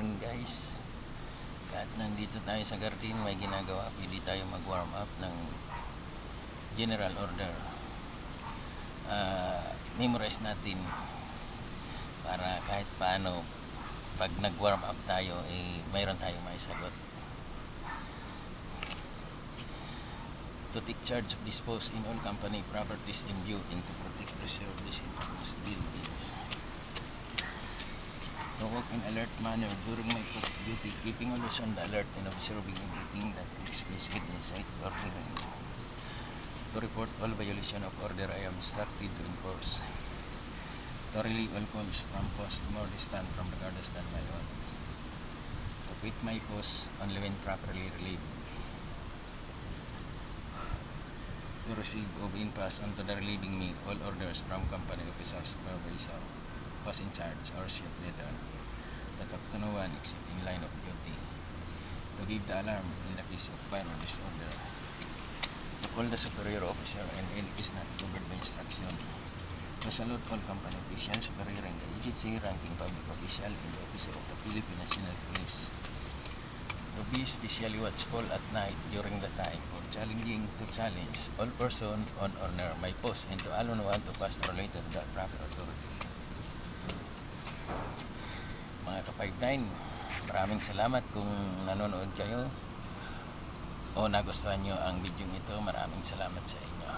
afternoon guys. Kahit nandito tayo sa garden, may ginagawa, pwede tayo mag warm up ng general order. Memorize natin para kahit paano pag nag warm up tayo mayroon tayong may sagot. To take charge of dispose in all company properties in view and to protect, preserve, disinfect buildings. To work in alert manner during my duty, keeping always on the alert and observing everything that takes place within sight or hearing. To report all violation of order I am started to enforce. To relieve all calls from post more distant from the guards than my own. To quit my post only when properly relieved. To receive or being passed on to the relieving me all orders from company officers, supervisor, post in charge or ship leader. To talk to no one except in line of duty. To give the alarm in the case of fire or disorder. To call the superior officer and when it is not covered by instruction. To salute all company officials, superior and the agency, ranking public official and the officer of the Philippine National Police. To be especially watchful at night during the time for challenging to challenge all person on honor my post and to allow no one to pass or later the proper authority. Mga ka-59, maraming salamat kung nanonood kayo o nagustuhan nyo ang video ito. Maraming salamat sa inyo.